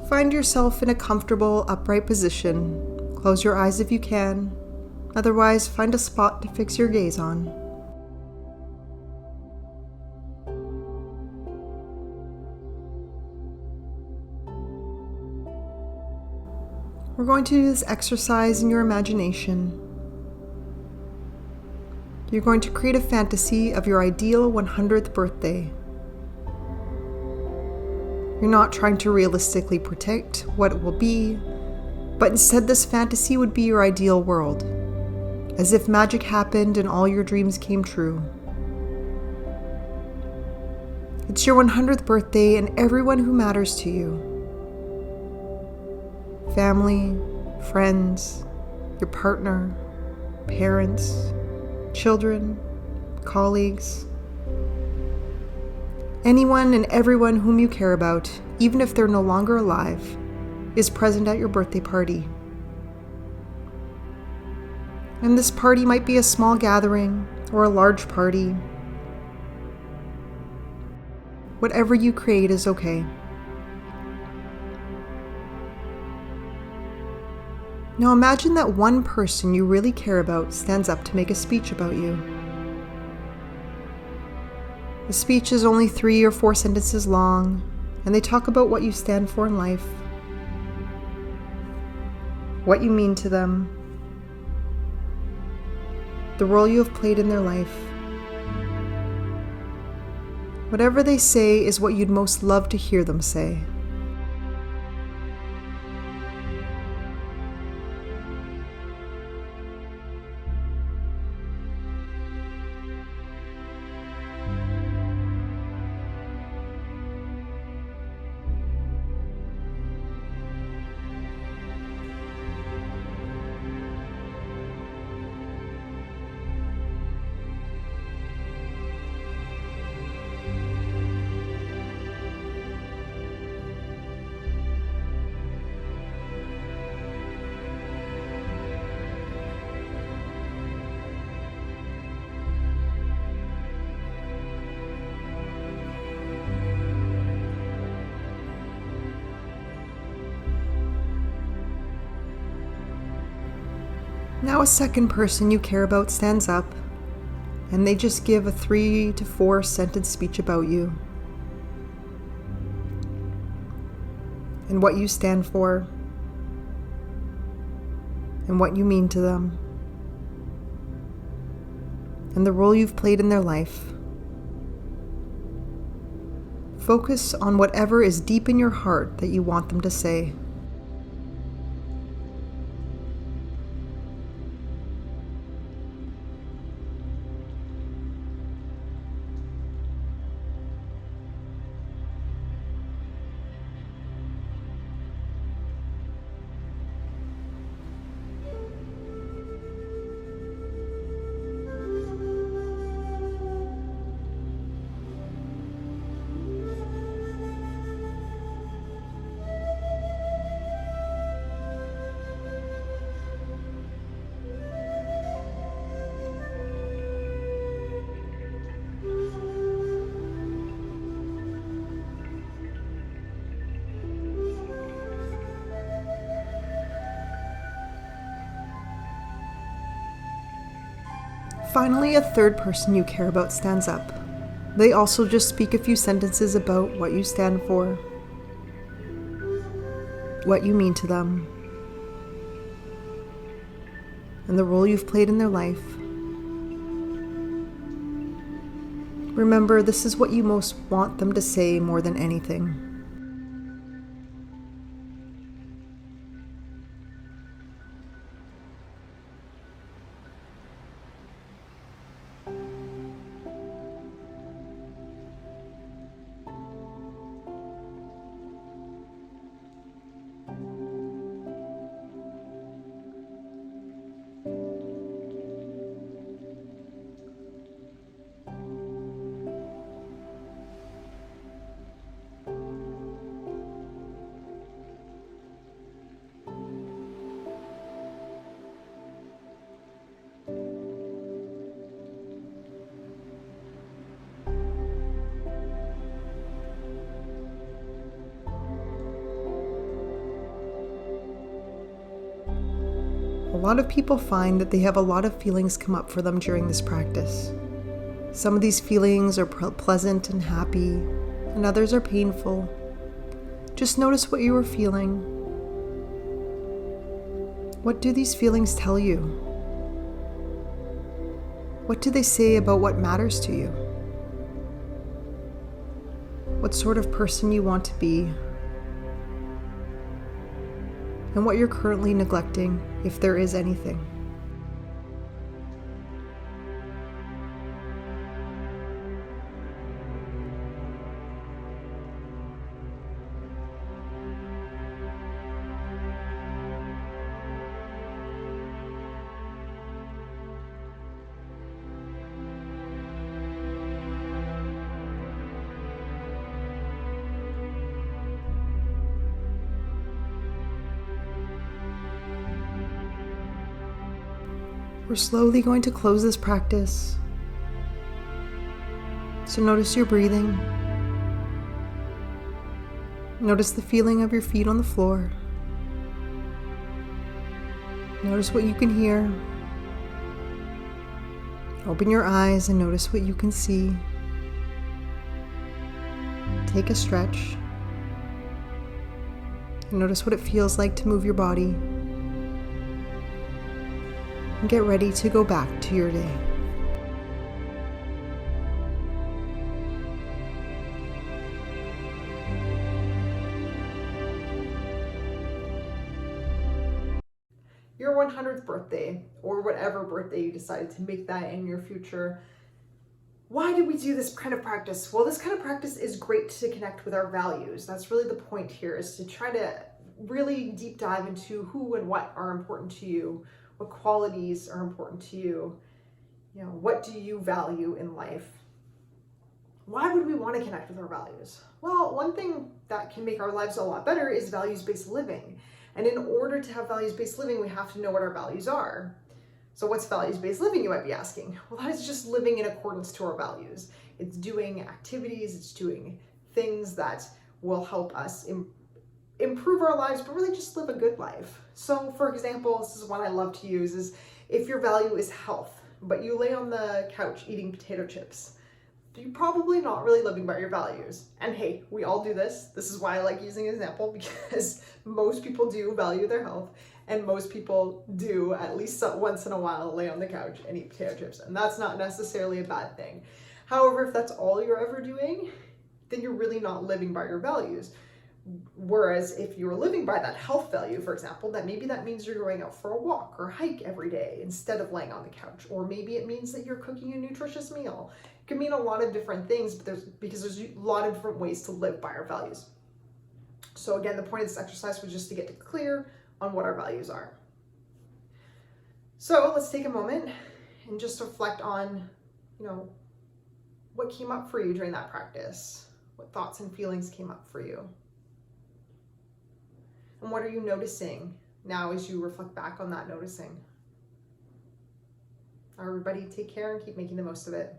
Find yourself in a comfortable, upright position. Close your eyes if you can. Otherwise, find a spot to fix your gaze on. We're going to do this exercise in your imagination. You're going to create a fantasy of your ideal 100th birthday. You're not trying to realistically predict what it will be, but instead this fantasy would be your ideal world, as if magic happened and all your dreams came true. It's your 100th birthday and everyone who matters to you. Family, friends, your partner, parents, children, colleagues. Anyone and everyone whom you care about, even if they're no longer alive, is present at your birthday party. And this party might be a small gathering or a large party. Whatever you create is okay. Now imagine that one person you really care about stands up to make a speech about you. The speech is only 3 or 4 sentences long, and they talk about what you stand for in life, what you mean to them, the role you have played in their life. Whatever they say is what you'd most love to hear them say. Now a second person you care about stands up, and they just give a 3 to 4 sentence speech about you and what you stand for and what you mean to them and the role you've played in their life. Focus on whatever is deep in your heart that you want them to say. Finally, a third person you care about stands up. They also just speak a few sentences about what you stand for, what you mean to them, and the role you've played in their life. Remember, this is what you most want them to say more than anything. lot of people find that they have a lot of feelings come up for them during this practice. Some of these feelings are pleasant and happy, and others are painful. Just notice what you are feeling. What do these feelings tell you? What do they say about what matters to you? What sort of person you want to be? And what you're currently neglecting, if there is anything. We're slowly going to close this practice. So notice your breathing. Notice the feeling of your feet on the floor. Notice what you can hear. Open your eyes and notice what you can see. Take a stretch. And notice what it feels like to move your body. And get ready to go back to your day. Your 100th birthday, or whatever birthday you decided to make that in your future. Why did we do this kind of practice? Well, this kind of practice is great to connect with our values. That's really the point here, is to try to really deep dive into who and what are important to you. What qualities are important to you? What do you value in life? Why would we want to connect with our values? Well, one thing that can make our lives a lot better is values-based living. And in order to have values-based living, we have to know what our values are. So what's values-based living, you might be asking? Well, that is just living in accordance to our values. It's doing activities, it's doing things that will help us improve our lives, but really just live a good life. So for example, this is one I love to use, is if your value is health, but you lay on the couch eating potato chips, you're probably not really living by your values. And hey, we all do this. This is why I like using an example, because most people do value their health, and most people do at least once in a while lay on the couch and eat potato chips. And that's not necessarily a bad thing. However, if that's all you're ever doing, then you're really not living by your values. Whereas if you're living by that health value, for example, that means you're going out for a walk or hike every day instead of laying on the couch. Or maybe it means that you're cooking a nutritious meal. It can mean a lot of different things, because there's a lot of different ways to live by our values. So again, the point of this exercise was just to get clear on what our values are. So let's take a moment and just reflect on, what came up for you during that practice. What thoughts and feelings came up for you? And what are you noticing now as you reflect back on that noticing? Everybody take care and keep making the most of it.